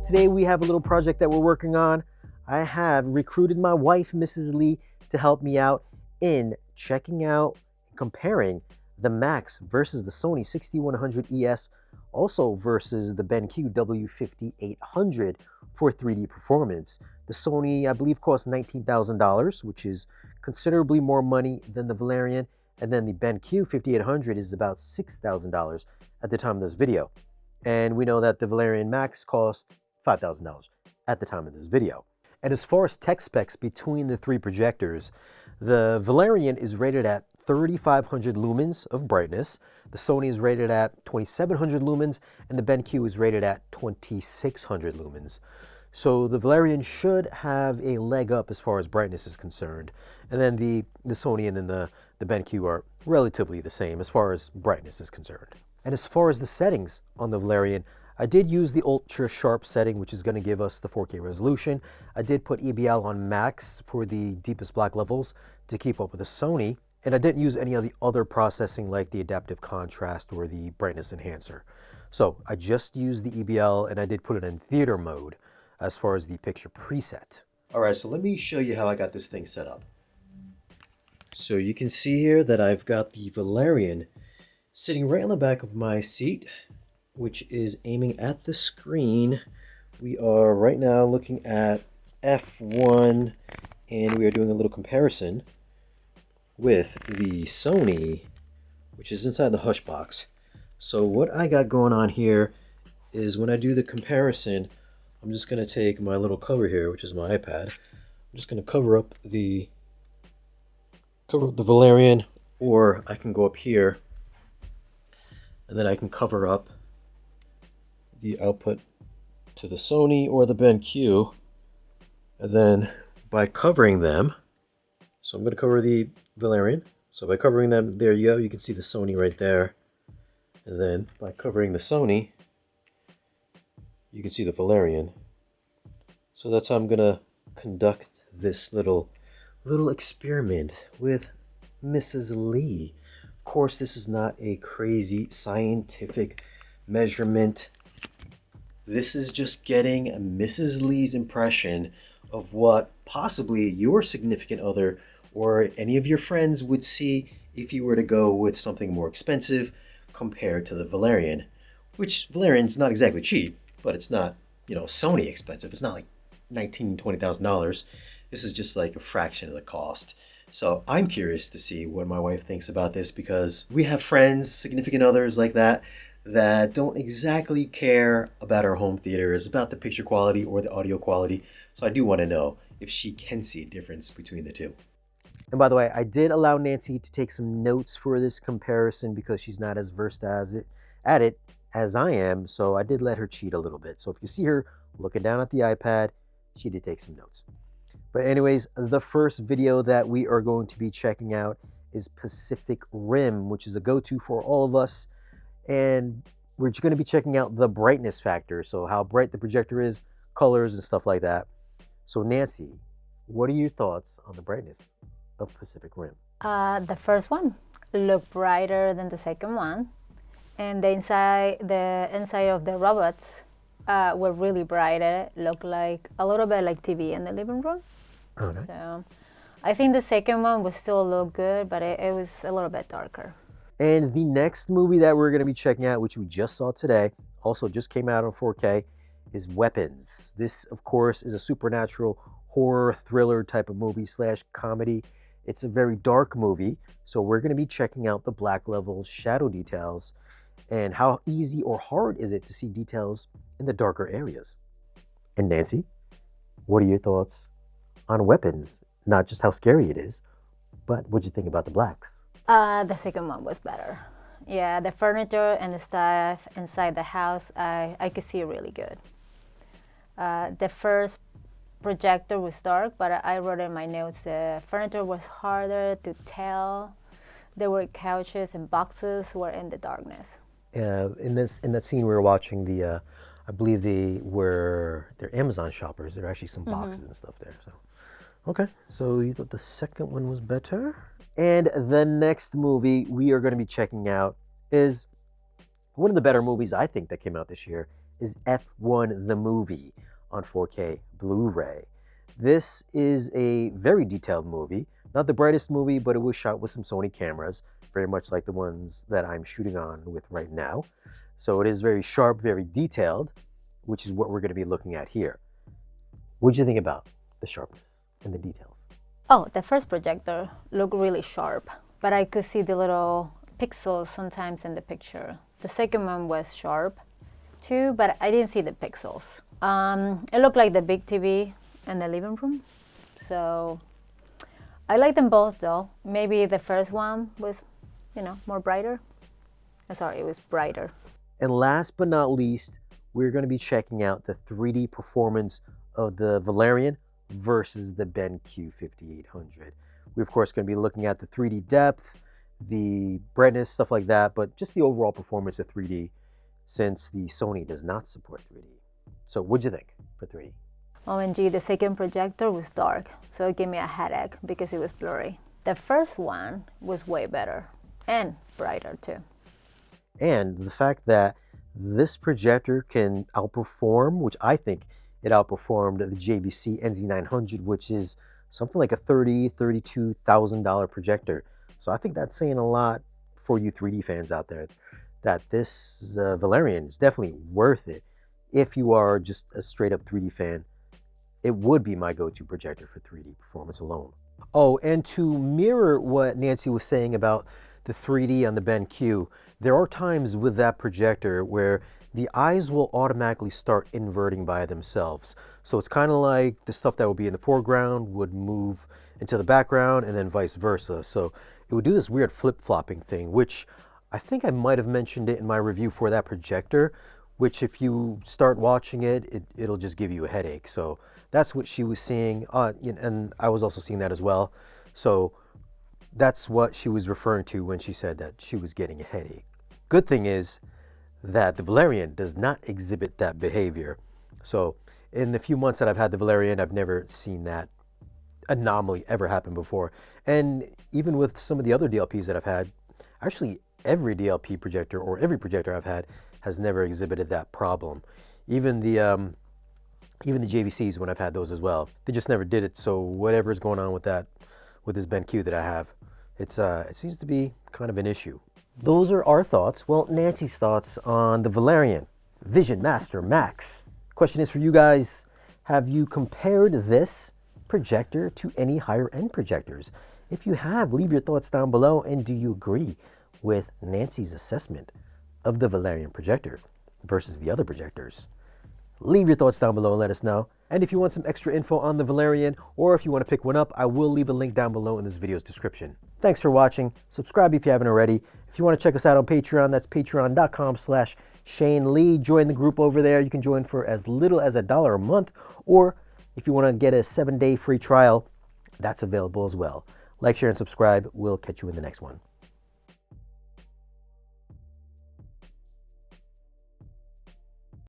Today we have a little project that we're working on. I have recruited my wife, Mrs. Lee, to help me out in checking out, comparing the Max versus the Sony 6100 ES, also versus the BenQ W5800 for 3D performance. The Sony, I believe, costs $19,000, which is considerably more money than the Valerion, and then the BenQ 5800 is about $6,000 at the time of this video. And we know that the Valerion Max cost $5,000 at the time of this video. And as far as tech specs between the three projectors, the Valerion is rated at 3,500 lumens of brightness, the Sony is rated at 2,700 lumens, and the BenQ is rated at 2,600 lumens. So the Valerion should have a leg up as far as brightness is concerned. And then the Sony and then the BenQ are relatively the same as far as brightness is concerned. And as far as the settings on the Valerion, I did use the ultra sharp setting, which is going to give us the 4K resolution. I did put EBL on max for the deepest black levels to keep up with the Sony. And I didn't use any of the other processing like the adaptive contrast or the brightness enhancer. So I just used the EBL and I did put it in theater mode as far as the picture preset. All right, so let me show you how I got this thing set up. So you can see here that I've got the Valerion sitting right on the back of my seat, which is aiming at the screen. We are right now looking at F1 and we are doing a little comparison with the Sony, which is inside the hush box. So what I got going on here is when I do the comparison, I'm just going to take my little cover here, which is my iPad. I'm just going to cover up the Valerion, or I can go up here and then I can cover up the output to the Sony or the BenQ. And then by covering them, so I'm going to cover the Valerion. So by covering them, there you go, you can see the Sony right there. And then by covering the Sony, you can see the Valerion. So that's how I'm going to conduct this little experiment with Mrs. Lee. Of course, this is not a crazy scientific measurement. This is just getting Mrs. Lee's impression of what possibly your significant other or any of your friends would see if you were to go with something more expensive compared to the Valerion, which Valerion's not exactly cheap, but it's not, Sony expensive. It's not like $19,000, $20,000. This is just like a fraction of the cost. So I'm curious to see what my wife thinks about this, because we have friends, significant others like that don't exactly care about our home theaters, about the picture quality or the audio quality. So I do want to know if she can see a difference between the two. And by the way, I did allow Nancy to take some notes for this comparison because she's not as versed at it as I am. So I did let her cheat a little bit. So if you see her looking down at the iPad, she did take some notes. But anyways, the first video that we are going to be checking out is Pacific Rim, which is a go-to for all of us. And we're going to be checking out the brightness factor. So how bright the projector is, colors and stuff like that. So Nancy, what are your thoughts on the brightness of Pacific Rim? The first one looked brighter than the second one. And the inside of the robots were really bright. It looked like a little bit like TV in the living room. Okay. So I think the second one would still look good, but it was a little bit darker. And the next movie that we're going to be checking out, which we just saw today, also just came out on 4K, is Weapons. This, of course, is a supernatural horror thriller type of movie / comedy. It's a very dark movie, so we're going to be checking out the black levels, shadow details, and how easy or hard is it to see details in the darker areas. And Nancy, what are your thoughts on Weapons? Not just how scary it is, but what do you think about the blacks? The second one was better. Yeah, the furniture and the stuff inside the house, I could see really good. The first projector was dark, but I wrote in my notes the furniture was harder to tell. There were couches and boxes were in the darkness. In that scene we were watching, I believe they're Amazon shoppers. There are actually some boxes and stuff there. So, okay, so you thought the second one was better? And the next movie we are going to be checking out is one of the better movies I think that came out this year, is F1 the movie on 4K Blu-ray. This is a very detailed movie. Not the brightest movie, but it was shot with some Sony cameras, very much like the ones that I'm shooting on with right now. So it is very sharp, very detailed, which is what we're going to be looking at here. What did you think about the sharpness and the details? Oh, the first projector looked really sharp, but I could see the little pixels sometimes in the picture. The second one was sharp too, but I didn't see the pixels. It looked like the big TV in the living room. So I like them both though. Maybe the first one was, more brighter. Sorry, it was brighter. And last but not least, we're going to be checking out the 3D performance of the Valerion versus the BenQ 5800. We're of course going to be looking at the 3D depth, the brightness, stuff like that, but just the overall performance of 3D since the Sony does not support 3D. So what'd you think for 3D? OMG, the second projector was dark, so it gave me a headache because it was blurry. The first one was way better and brighter too. And the fact that this projector can outperform, which I think it outperformed the JVC NZ900, which is something like a $30,000, $32,000 projector. So I think that's saying a lot for you 3D fans out there, that this Valerion is definitely worth it. If you are just a straight up 3D fan, it would be my go-to projector for 3D performance alone. Oh, and to mirror what Nancy was saying about the 3D on the BenQ, there are times with that projector where the eyes will automatically start inverting by themselves. So it's kind of like the stuff that would be in the foreground would move into the background and then vice versa. So it would do this weird flip-flopping thing, which I think I might have mentioned it in my review for that projector, which if you start watching it, it'll just give you a headache. So that's what she was seeing, and I was also seeing that as well. So that's what she was referring to when she said that she was getting a headache. Good thing is that the Valerion does not exhibit that behavior. So in the few months that I've had the Valerion, I've never seen that anomaly ever happen before. And even with some of the other DLPs that I've had, actually every DLP projector or every projector I've had has never exhibited that problem. Even the JVCs, when I've had those as well, they just never did it. So whatever is going on with that, with this BenQ that I have, it seems to be kind of an issue. Those are our thoughts. Well, Nancy's thoughts on the Valerion VisionMaster MAX. Question is for you guys: have you compared this projector to any higher end projectors? If you have, leave your thoughts down below. And do you agree with Nancy's assessment of the Valerion projector versus the other projectors? Leave your thoughts down below and let us know. And if you want some extra info on the Valerion, or if you want to pick one up, I will leave a link down below in this video's description. Thanks for watching. Subscribe if you haven't already. If you want to check us out on Patreon, that's patreon.com/Shane Lee. Join the group over there. You can join for as little as $1 a month, or if you want to get a 7-day free trial, that's available as well. Like, share, and subscribe. We'll catch you in the next one.